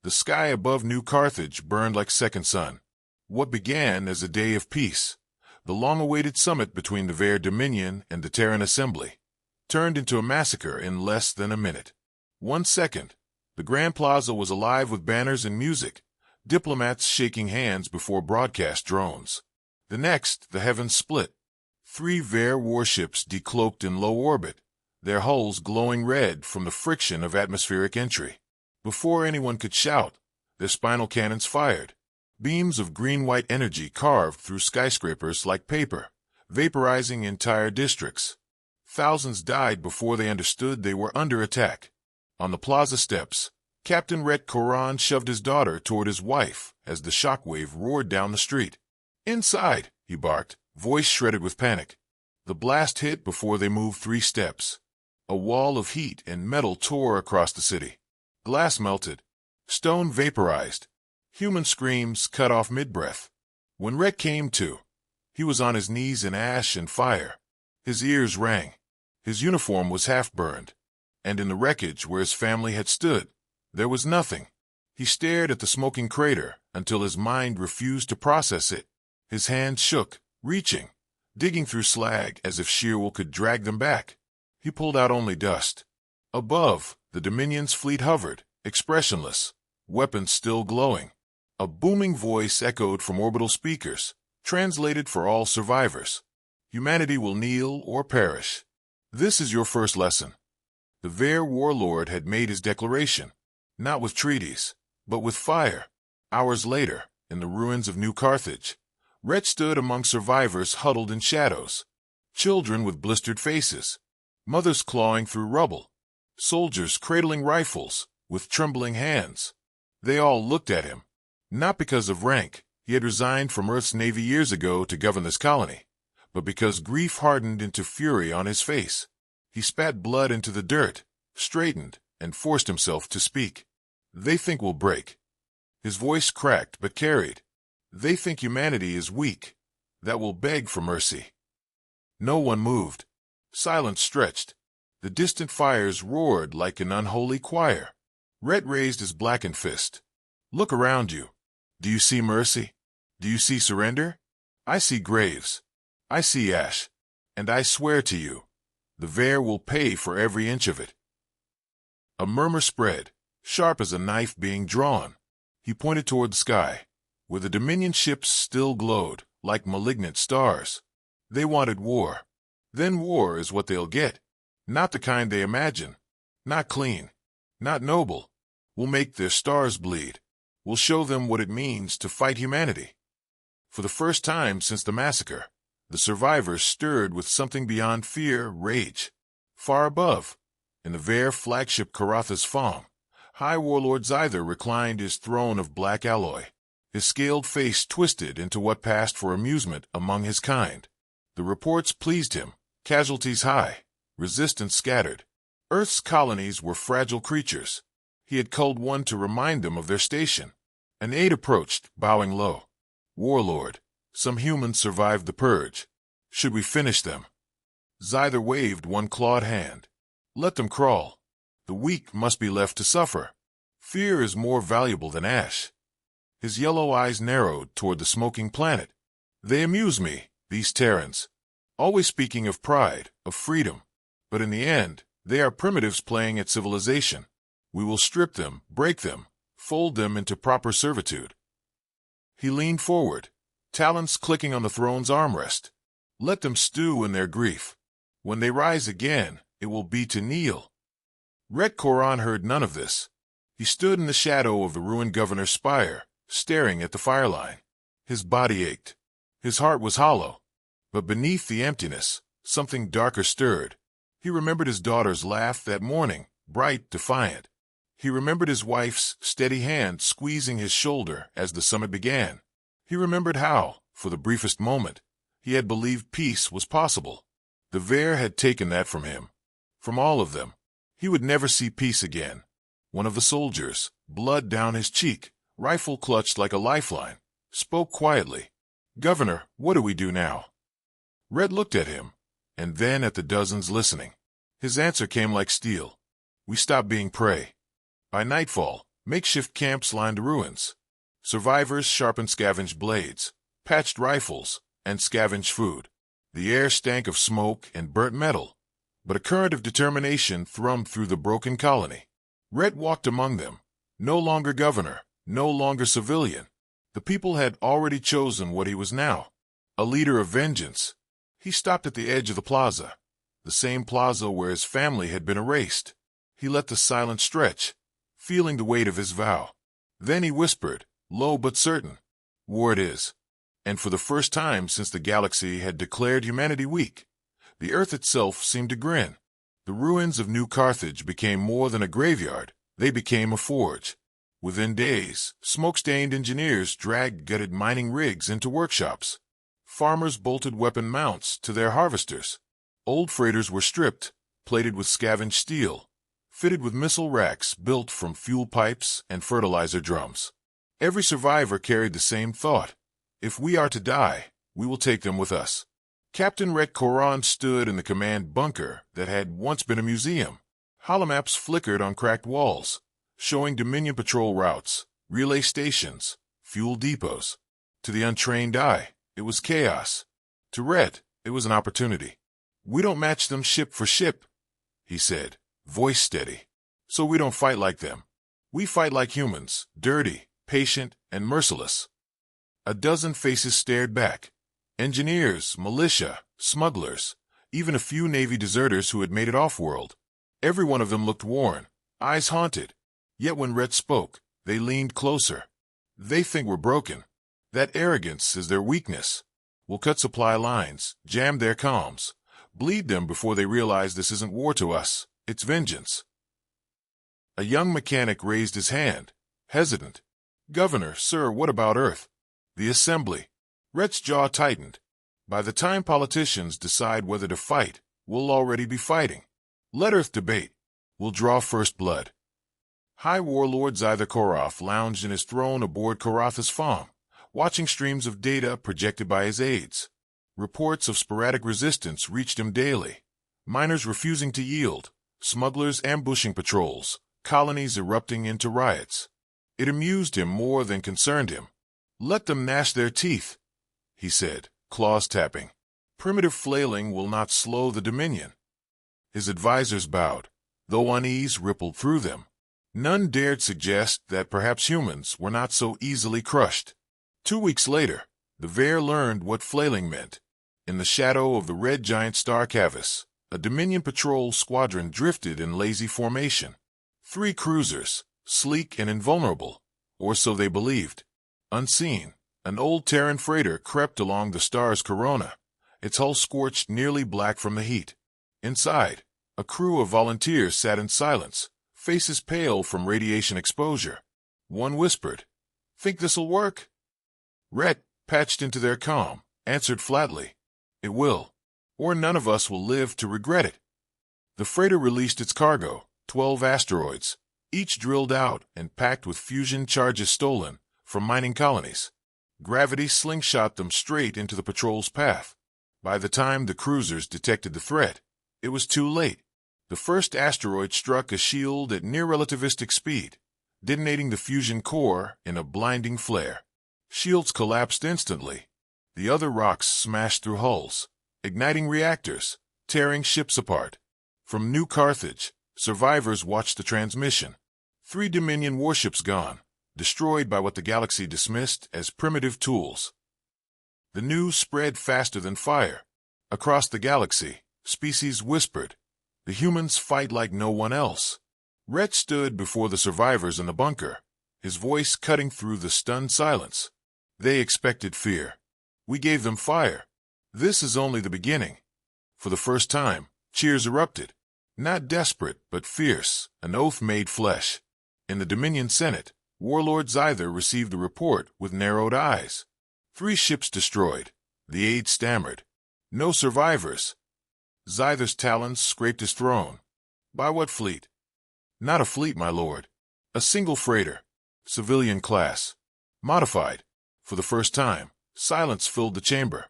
The sky above New Carthage burned like second sun. What began as a day of peace, the long-awaited summit between the Veyr Dominion and the Terran Assembly, turned into a massacre in less than a minute. 1 second, the Grand Plaza was alive with banners and music, diplomats shaking hands before broadcast drones. The next, the heavens split. 3 Veyr warships decloaked in low orbit, their hulls glowing red from the friction of atmospheric entry. Before anyone could shout, their spinal cannons fired. Beams of green-white energy carved through skyscrapers like paper, vaporizing entire districts. Thousands died before they understood they were under attack. On the plaza steps, Captain Rhett Korran shoved his daughter toward his wife as the shockwave roared down the street. "Inside!" he barked, voice shredded with panic. The blast hit before they moved 3 steps. A wall of heat and metal tore across the city. Glass melted. Stone vaporized. Human screams cut off mid-breath. When Rhett came to, he was on his knees in ash and fire. His ears rang. His uniform was half-burned. And in the wreckage where his family had stood, there was nothing. He stared at the smoking crater until his mind refused to process it. His hands shook, reaching, digging through slag as if sheer will could drag them back. He pulled out only dust. Above, the Dominion's fleet hovered, expressionless, weapons still glowing. A booming voice echoed from orbital speakers, translated for all survivors. Humanity will kneel or perish. This is your first lesson. The Veyr warlord had made his declaration, not with treaties, but with fire. Hours later, in the ruins of New Carthage, Rhett stood among survivors huddled in shadows. Children with blistered faces, mothers clawing through rubble, soldiers cradling rifles with trembling hands. They all looked at him, not because of rank. He had resigned from Earth's Navy years ago to govern this colony, but because grief hardened into fury on his face. He spat blood into the dirt, straightened, and forced himself to speak. "They think we'll break." His voice cracked but carried. "They think humanity is weak, that we'll beg for mercy." No one moved. Silence stretched. The distant fires roared like an unholy choir. Rhett raised his blackened fist. "Look around you. Do you see mercy? Do you see surrender? I see graves. I see ash. And I swear to you, the Veyr will pay for every inch of it." A murmur spread, sharp as a knife being drawn. He pointed toward the sky, where the Dominion ships still glowed, like malignant stars. They wanted war. Then war is what they'll get. Not the kind they imagine. Not clean. Not noble. We'll make their stars bleed. We'll show them what it means to fight humanity. For the first time since the massacre, the survivors stirred with something beyond fear, rage. Far above, in the Veyr flagship Karatha's Fong, High Warlord Zyther reclined his throne of black alloy, his scaled face twisted into what passed for amusement among his kind. The reports pleased him, casualties high, resistance scattered. Earth's colonies were fragile creatures. He had culled one to remind them of their station. An aide approached, bowing low. "Warlord, some humans survived the purge. Should we finish them?" Zyther waved one clawed hand. "Let them crawl. The weak must be left to suffer. Fear is more valuable than ash." His yellow eyes narrowed toward the smoking planet. "They amuse me, these Terrans. Always speaking of pride, of freedom. But in the end, they are primitives playing at civilization. We will strip them, break them, fold them into proper servitude." He leaned forward, talons clicking on the throne's armrest. "Let them stew in their grief. When they rise again, it will be to kneel." Rhett Korran heard none of this. He stood in the shadow of the ruined governor's spire, staring at the fireline. His body ached. His heart was hollow. But beneath the emptiness, something darker stirred. He remembered his daughter's laugh that morning, bright, defiant. He remembered his wife's steady hand squeezing his shoulder as the summit began. He remembered how, for the briefest moment, he had believed peace was possible. The Veyr had taken that from him. From all of them. He would never see peace again. One of the soldiers, blood down his cheek, rifle clutched like a lifeline, spoke quietly. "Governor, what do we do now?" Rhett looked at him, and then at the dozens listening. His answer came like steel. "We stop being prey. By nightfall, Makeshift camps lined the ruins. Survivors sharpened scavenged blades, patched rifles, and scavenged food. The air stank of smoke and burnt metal, but a current of determination thrummed through the broken colony. Rhett walked among them, no longer governor, no longer civilian. The people had already chosen what he was now, a leader of vengeance. He stopped at the edge of the plaza, the same plaza where his family had been erased. He let the silence stretch, feeling the weight of his vow. Then he whispered, low but certain, "War it is." And for the first time since the galaxy had declared humanity weak, the Earth itself seemed to grin. The ruins of New Carthage became more than a graveyard. They became a forge. Within days, smoke-stained engineers dragged gutted mining rigs into workshops. Farmers bolted weapon mounts to their harvesters. Old freighters were stripped, plated with scavenged steel, fitted with missile racks built from fuel pipes and fertilizer drums. Every survivor carried the same thought. If we are to die, we will take them with us. Captain Rhett Korran stood in the command bunker that had once been a museum. Holomaps flickered on cracked walls, showing Dominion patrol routes, relay stations, fuel depots. To the untrained eye, it was chaos. To Rhett, it was an opportunity. "We don't match them ship for ship," he said, voice steady. "So we don't fight like them. We fight like humans, dirty, patient, and merciless." A dozen faces stared back. Engineers, militia, smugglers, even a few Navy deserters who had made it off-world. Every one of them looked worn, eyes haunted. Yet when Rhett spoke, they leaned closer. "They think we're broken. That arrogance is their weakness. We'll cut supply lines, jam their comms, bleed them before they realize this isn't war to us, it's vengeance." A young mechanic raised his hand, hesitant. "Governor, sir, what about Earth?" "The Assembly." Rhett's jaw tightened. "By the time politicians decide whether to fight, we'll already be fighting. Let Earth debate. We'll draw first blood." High Warlord Zyther Koroth lounged in his throne aboard Korotha's farm, watching streams of data projected by his aides. Reports of sporadic resistance reached him daily. Miners refusing to yield, smugglers ambushing patrols, colonies erupting into riots. It amused him more than concerned him. "Let them gnash their teeth," he said, claws tapping. "Primitive flailing will not slow the Dominion." His advisors bowed, though unease rippled through them. None dared suggest that perhaps humans were not so easily crushed. 2 weeks later, the Veyr learned what flailing meant. In the shadow of the red giant star Cavis, a Dominion patrol squadron drifted in lazy formation. 3 cruisers, sleek and invulnerable, or so they believed. Unseen, an old Terran freighter crept along the star's corona, its hull scorched nearly black from the heat. Inside, a crew of volunteers sat in silence, faces pale from radiation exposure. One whispered, "Think this'll work?" Rhett, patched into their comm, answered flatly, "It will, or none of us will live to regret it." The freighter released its cargo, 12 asteroids, each drilled out and packed with fusion charges stolen from mining colonies. Gravity slingshot them straight into the patrol's path. By the time the cruisers detected the threat, it was too late. The first asteroid struck a shield at near-relativistic speed, detonating the fusion core in a blinding flare. Shields collapsed instantly. The other rocks smashed through hulls, igniting reactors, tearing ships apart. From New Carthage, survivors watched the transmission. 3 Dominion warships gone, destroyed by what the galaxy dismissed as primitive tools. The news spread faster than fire. Across the galaxy, species whispered, "The humans fight like no one else." Rhett stood before the survivors in the bunker, his voice cutting through the stunned silence. "They expected fear. We gave them fire. This is only the beginning." For the first time, cheers erupted. Not desperate, but fierce, an oath made flesh. In the Dominion Senate, Warlord Zyther received a report with narrowed eyes. 3 ships destroyed. The aide stammered. "No survivors." Zyther's talons scraped his throne. "By what fleet?" "Not a fleet, my lord. A single freighter. Civilian class. Modified." For the first time, silence filled the chamber.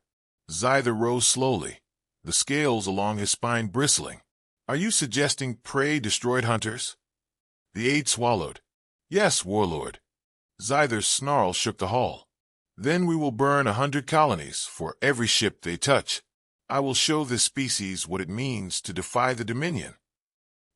Zyther rose slowly, the scales along his spine bristling. "Are you suggesting prey-destroyed hunters?" The aide swallowed. Yes, warlord. Zyther's snarl shook the hall. Then we will burn 100 colonies for every ship they touch. I will show this species what it means to defy the Dominion.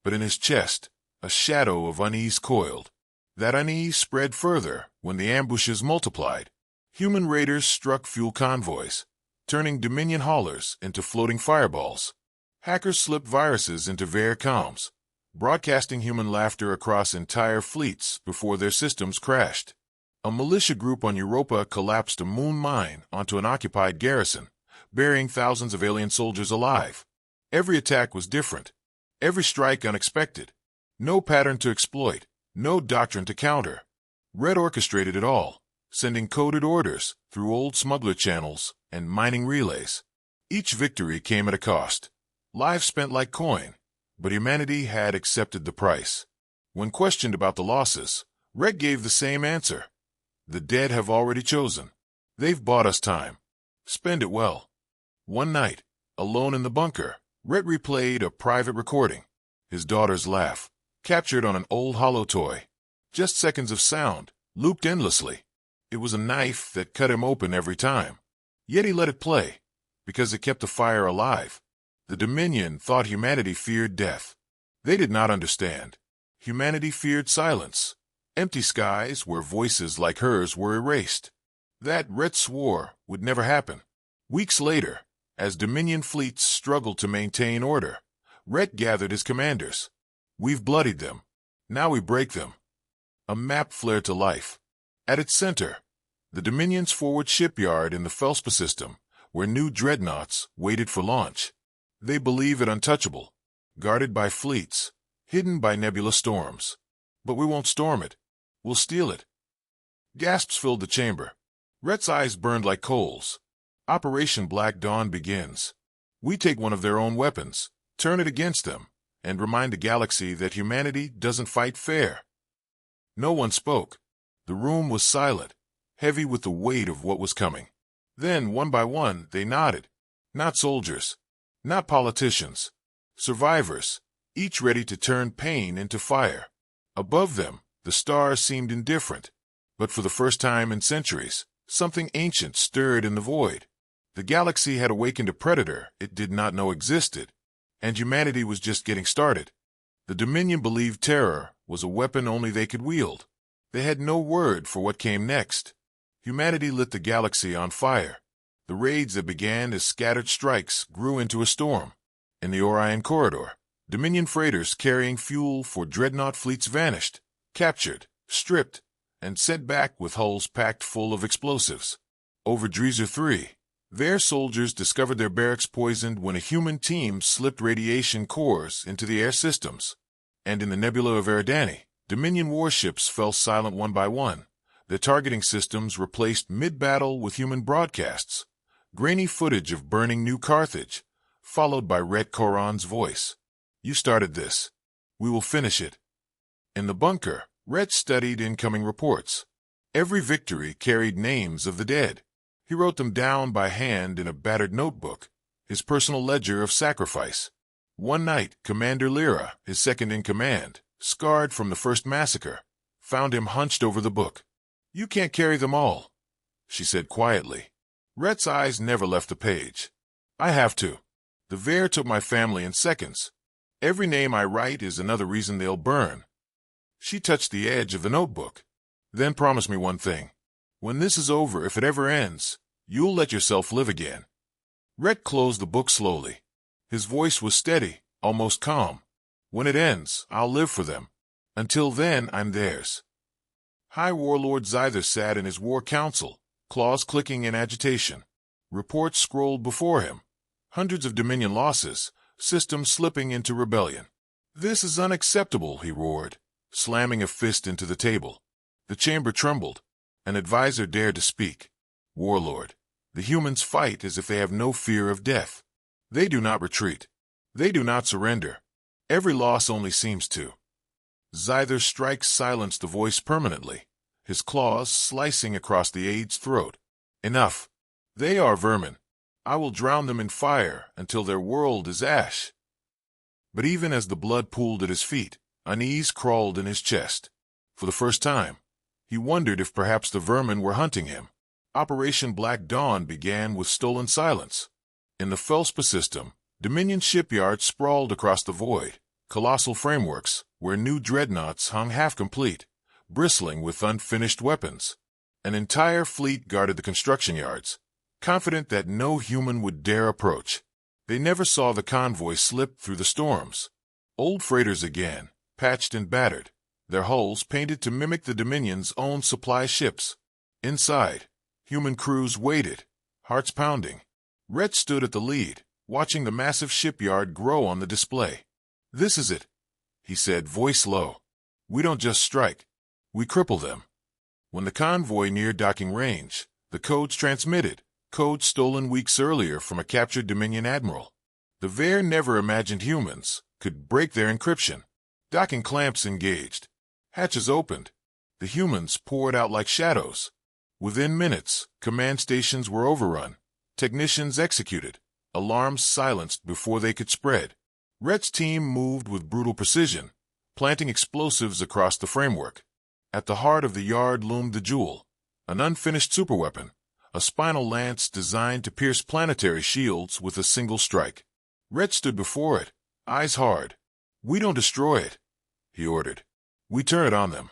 But in his chest, a shadow of unease coiled. That unease spread further when the ambushes multiplied. Human raiders struck fuel convoys, turning Dominion haulers into floating fireballs. Hackers slipped viruses into Veyr comms, broadcasting human laughter across entire fleets before their systems crashed. A militia group on Europa collapsed a moon mine onto an occupied garrison, burying thousands of alien soldiers alive. Every attack was different, every strike unexpected. No pattern to exploit, no doctrine to counter. Rhett orchestrated it all, sending coded orders through old smuggler channels and mining relays. Each victory came at a cost. Lives spent like coin, but humanity had accepted the price. When questioned about the losses, Rhett gave the same answer. The dead have already chosen. They've bought us time. Spend it well. One night, alone in the bunker, Rhett replayed a private recording. His daughter's laugh, captured on an old hollow toy. Just seconds of sound, looped endlessly. It was a knife that cut him open every time. Yet he let it play, because it kept the fire alive. The Dominion thought humanity feared death. They did not understand. Humanity feared silence. Empty skies where voices like hers were erased. That Rhett swore would never happen. Weeks later, as Dominion fleets struggled to maintain order, Rhett gathered his commanders. We've bloodied them. Now we break them. A map flared to life. At its center, the Dominion's forward shipyard in the Felspa system, where new dreadnoughts waited for launch. They believe it untouchable, guarded by fleets, hidden by nebulous storms. But we won't storm it. We'll steal it. Gasps filled the chamber. Rhett's eyes burned like coals. Operation Black Dawn begins. We take one of their own weapons, turn it against them, and remind the galaxy that humanity doesn't fight fair. No one spoke. The room was silent, heavy with the weight of what was coming. Then, one by one, they nodded. Not soldiers, not politicians. Survivors, each ready to turn pain into fire. Above them, the stars seemed indifferent. But for the first time in centuries, something ancient stirred in the void. The galaxy had awakened a predator it did not know existed, and humanity was just getting started. The Dominion believed terror was a weapon only they could wield. They had no word for what came next. Humanity lit the galaxy on fire. The raids that began as scattered strikes grew into a storm. In the Orion corridor, Dominion freighters carrying fuel for dreadnought fleets vanished, captured, stripped, and sent back with hulls packed full of explosives. Over Dreezer 3, Veyr soldiers discovered their barracks poisoned when a human team slipped radiation cores into the air systems. And in the nebula of Eridani, Dominion warships fell silent one by one. Their targeting systems replaced mid-battle with human broadcasts. Grainy footage of burning New Carthage, followed by Rhett Korran's voice. You started this. We will finish it. In the bunker, Rhett studied incoming reports. Every victory carried names of the dead. He wrote them down by hand in a battered notebook, his personal ledger of sacrifice. One night, Commander Lyra, his second-in-command, scarred from the first massacre, found him hunched over the book. You can't carry them all, she said quietly. Rhett's eyes never left the page. I have to. The Veyr took my family in seconds. Every name I write is another reason they'll burn. She touched the edge of the notebook. Then promise me one thing. When this is over, if it ever ends, you'll let yourself live again. Rhett closed the book slowly. His voice was steady, almost calm. When it ends, I'll live for them. Until then, I'm theirs. High Warlord Zyther sat in his war council, claws clicking in agitation. Reports scrolled before him. Hundreds of Dominion losses, systems slipping into rebellion. This is unacceptable, he roared, slamming a fist into the table. The chamber trembled. An advisor dared to speak. Warlord, the humans fight as if they have no fear of death. They do not retreat. They do not surrender. Every loss only seems to. Zyther's strike silenced the voice permanently, his claws slicing across the aide's throat. Enough. They are vermin. I will drown them in fire until their world is ash. But even as the blood pooled at his feet, unease crawled in his chest. For the first time, he wondered if perhaps the vermin were hunting him. Operation Black Dawn began with stolen silence. In the Felspa system, Dominion shipyards sprawled across the void, colossal frameworks where new dreadnoughts hung half-complete, bristling with unfinished weapons. An entire fleet guarded the construction yards, confident that no human would dare approach. They never saw the convoy slip through the storms. Old freighters again, patched and battered, their hulls painted to mimic the Dominion's own supply ships. Inside, human crews waited, hearts pounding. Rhett stood at the lead, watching the massive shipyard grow on the display. "This is it," he said, voice low. "We don't just strike. We cripple them." When the convoy neared docking range, the codes transmitted, codes stolen weeks earlier from a captured Dominion admiral. The Veyr never imagined humans could break their encryption. Docking clamps engaged. Hatches opened. The humans poured out like shadows. Within minutes, command stations were overrun, technicians executed, alarms silenced before they could spread. Rhett's team moved with brutal precision, planting explosives across the framework. At the heart of the yard loomed the jewel, an unfinished superweapon, a spinal lance designed to pierce planetary shields with a single strike. Rhett stood before it, eyes hard. "We don't destroy it," he ordered. "We turn it on them."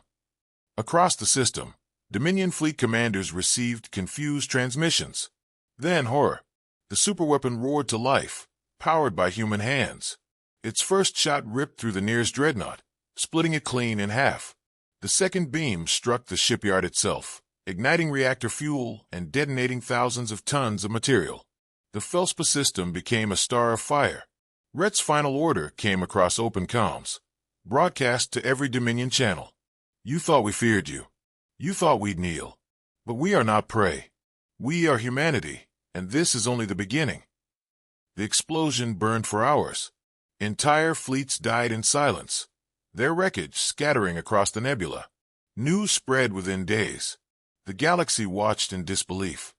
Across the system, Dominion fleet commanders received confused transmissions. Then horror. The superweapon roared to life, powered by human hands. Its first shot ripped through the nearest dreadnought, splitting it clean in half. The second beam struck the shipyard itself, igniting reactor fuel and detonating thousands of tons of material. The Felspa system became a star of fire. Rhett's final order came across open comms, broadcast to every Dominion channel. "You thought we feared you. You thought we'd kneel. But we are not prey. We are humanity, and this is only the beginning." The explosion burned for hours. Entire fleets died in silence, their wreckage scattering across the nebula. News spread within days. The galaxy watched in disbelief.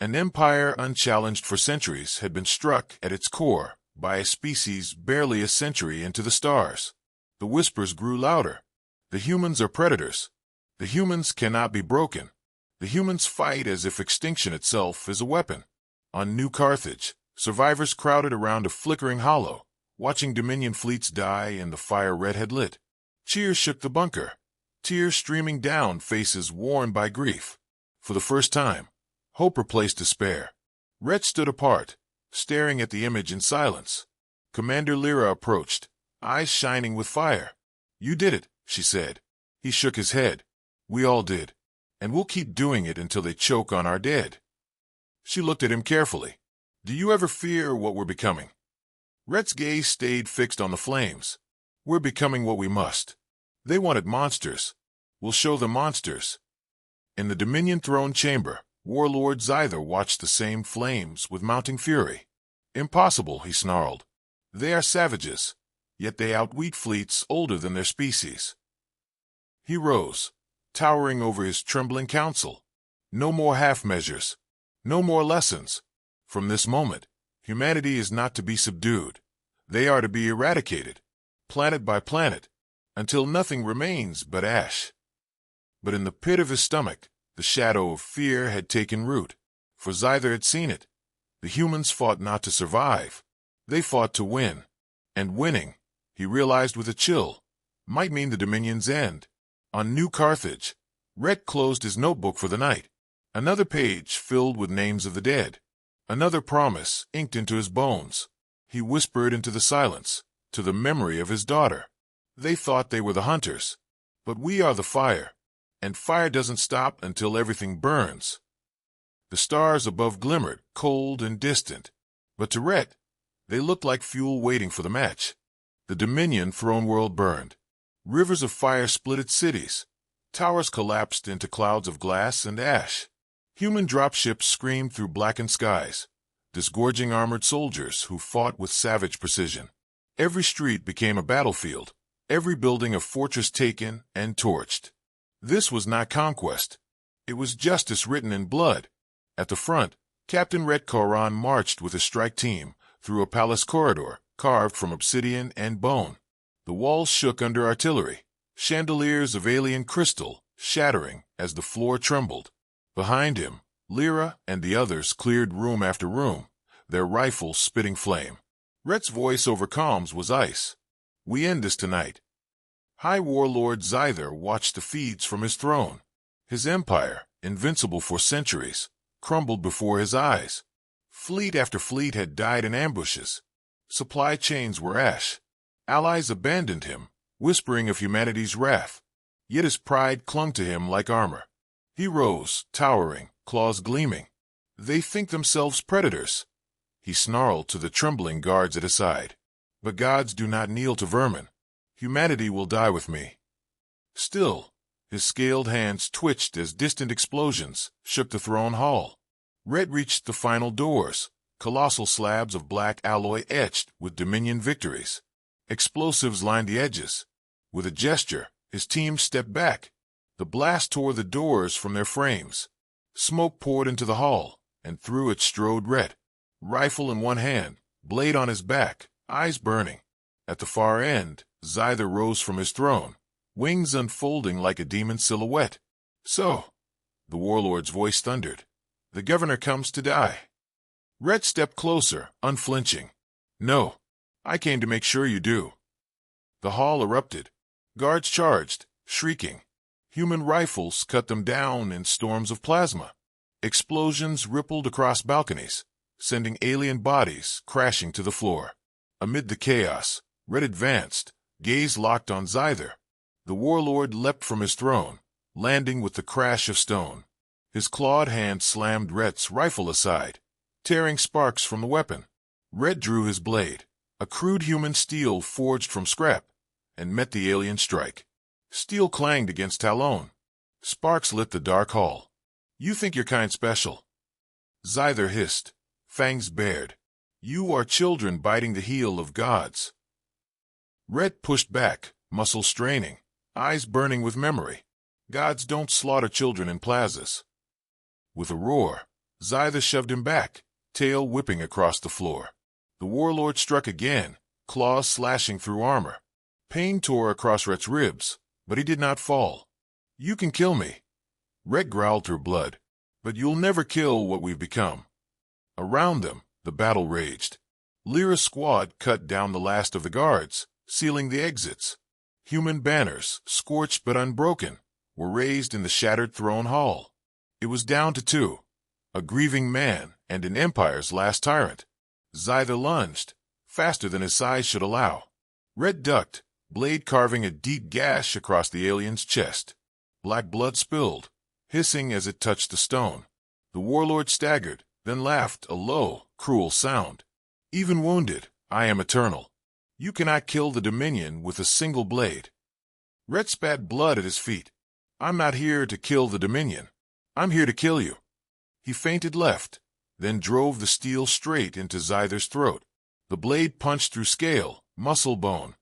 An empire unchallenged for centuries had been struck at its core by a species barely a century into the stars. The whispers grew louder. The humans are predators. The humans cannot be broken. The humans fight as if extinction itself is a weapon. On New Carthage, survivors crowded around a flickering hollow, watching Dominion fleets die in the fire Rhett had lit. Cheers shook the bunker, tears streaming down faces worn by grief. For the first time, hope replaced despair. Rhett stood apart, staring at the image in silence. Commander Lyra approached, eyes shining with fire. "You did it," she said. He shook his head. "We all did. And we'll keep doing it until they choke on our dead." She looked at him carefully. "Do you ever fear what we're becoming?" Rhett's gaze stayed fixed on the flames. "We're becoming what we must. They wanted monsters. We'll show them monsters." In the Dominion throne chamber, Warlord Zyther watched the same flames with mounting fury. "Impossible," he snarled. "They are savages, yet they outwit fleets older than their species." He rose, towering over his trembling council. "No more half measures. No more lessons. From this moment, humanity is not to be subdued. They are to be eradicated, planet by planet, until nothing remains but ash." But in the pit of his stomach, the shadow of fear had taken root, for Zyther had seen it. The humans fought not to survive. They fought to win. And winning, he realized with a chill, might mean the Dominion's end. On New Carthage, Rhett closed his notebook for the night. Another page filled with names of the dead. Another promise inked into his bones. He whispered into the silence, to the memory of his daughter. "They thought they were the hunters, but we are the fire, and fire doesn't stop until everything burns." The stars above glimmered, cold and distant, but to Rhett, they looked like fuel waiting for the match. The Dominion throne world burned. Rivers of fire split its cities. Towers collapsed into clouds of glass and ash. Human dropships screamed through blackened skies, disgorging armored soldiers who fought with savage precision. Every street became a battlefield, every building a fortress taken and torched. This was not conquest. It was justice written in blood. At the front, Captain Rhett Korran marched with his strike team through a palace corridor carved from obsidian and bone. The walls shook under artillery. chandeliers of alien crystal shattering as the floor trembled. Behind him, Lyra and the others cleared room after room, their rifles spitting flame. Rhett's voice over comms was ice. "We end this tonight." High Warlord Zayther watched the feeds from his throne. His empire, invincible for centuries, crumbled before his eyes. Fleet after fleet had died in ambushes. Supply chains were ash. Allies abandoned him, whispering of humanity's wrath. Yet his pride clung to him like armor. He rose, towering, claws gleaming. "They think themselves predators," he snarled to the trembling guards at his side. "But gods do not kneel to vermin. Humanity will die with me." Still, his scaled hands twitched as distant explosions shook the throne hall. Rhett reached the final doors, colossal slabs of black alloy etched with Dominion victories. Explosives lined the edges. With a gesture, his team stepped back. The blast tore the doors from their frames. Smoke poured into the hall, and through it strode Rhett, rifle in one hand, blade on his back, eyes burning. At the far end, Zayther rose from his throne, wings unfolding like a demon silhouette. "So," the warlord's voice thundered, "the governor comes to die." Rhett stepped closer, unflinching. "No, I came to make sure you do." The hall erupted. Guards charged, shrieking. Human rifles cut them down in storms of plasma. Explosions rippled across balconies, sending alien bodies crashing to the floor. Amid the chaos, Rhett advanced, gaze locked on Zayther. The warlord leapt from his throne, landing with the crash of stone. His clawed hand slammed Rhett's rifle aside, tearing sparks from the weapon. Rhett drew his blade, a crude human steel forged from scrap, and met the alien strike. Steel clanged against Talon. Sparks lit the dark hall. "You think your kind special," Zayther hissed, fangs bared. "You are children biting the heel of gods." Rhett pushed back, muscles straining, eyes burning with memory. Gods don't slaughter children in plazas. With a roar, Zayther shoved him back, tail whipping across the floor. The warlord struck again, claws slashing through armor. Pain tore across Rhett's ribs, but he did not fall. "You can kill me," Rhett growled through blood, "but you'll never kill what we've become." Around them, the battle raged. Lyra's squad cut down the last of the guards, sealing the exits. Human banners, scorched but unbroken, were raised in the shattered throne hall. It was down to two, a grieving man and an empire's last tyrant. Zayther lunged, faster than his size should allow. Rhett ducked, blade carving a deep gash across the alien's chest. Black blood spilled, hissing as it touched the stone. The warlord staggered, then laughed a low, cruel sound. "Even wounded, I am eternal. You cannot kill the Dominion with a single blade." Rhett spat blood at his feet. "I'm not here to kill the Dominion. I'm here to kill you." He feinted left, then drove the steel straight into Zayther's throat. The blade punched through scale, muscle bone.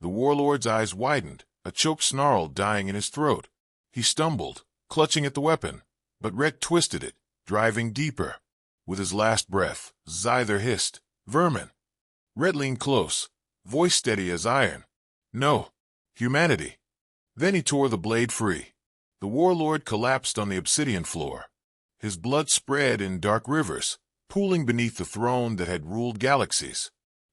The warlord's eyes widened, a choked snarl dying in his throat. He stumbled, clutching at the weapon, but Rhett twisted it, driving deeper. With his last breath, Zayther hissed, "Vermin." Rhett leaned close, voice steady as iron. "No, humanity." Then he tore the blade free. The warlord collapsed on the obsidian floor. His blood spread in dark rivers, pooling beneath the throne that had ruled galaxies.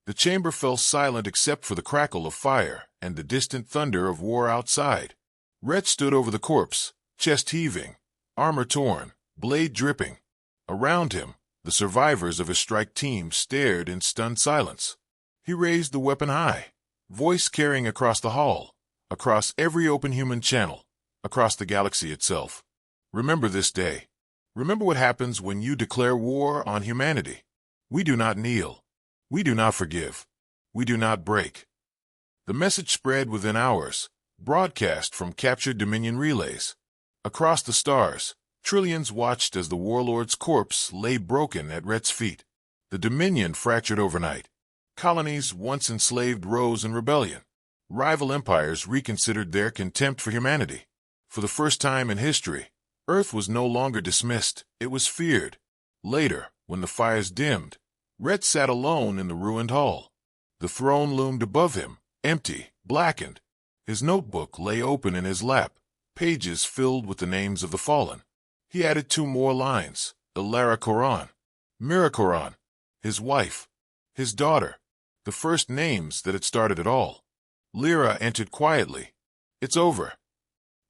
The chamber fell silent except for the crackle of fire and the distant thunder of war outside. Rhett stood over the corpse, chest heaving, armor torn, blade dripping. Around him, the survivors of his strike team stared in stunned silence. He raised the weapon high, voice carrying across the hall, across every open human channel, across the galaxy itself. "Remember this day. Remember what happens when you declare war on humanity. We do not kneel. We do not forgive. We do not break." The message spread within hours, broadcast from captured Dominion relays. Across the stars, trillions watched as the warlord's corpse lay broken at Rhett's feet. The Dominion fractured overnight. Colonies once enslaved rose in rebellion. Rival empires reconsidered their contempt for humanity. For the first time in history, Earth was no longer dismissed, it was feared. Later, when the fires dimmed, Rhett sat alone in the ruined hall. The throne loomed above him, empty, blackened. His notebook lay open in his lap, pages filled with the names of the fallen. He added 2 more lines: Veyr Korran, Mira Korran, his wife, his daughter, the first names that had started it all. Lyra entered quietly. "It's over."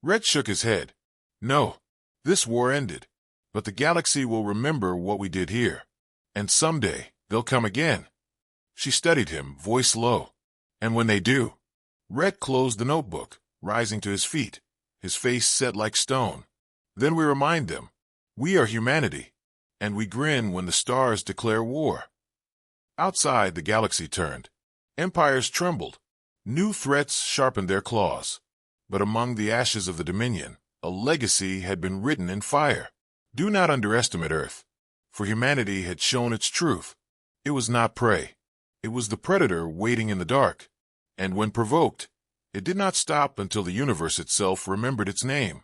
Rhett shook his head. "No, this war ended, but the galaxy will remember what we did here. And someday, they'll come again." She studied him, voice low. "And when they do—" Rhett closed the notebook, rising to his feet, his face set like stone. "Then we remind them, we are humanity, and we grin when the stars declare war." Outside, the galaxy turned. Empires trembled. New threats sharpened their claws. But among the ashes of the Dominion, a legacy had been written in fire. Do not underestimate Earth, for humanity had shown its truth. It was not prey. It was the predator waiting in the dark. And when provoked, it did not stop until the universe itself remembered its name.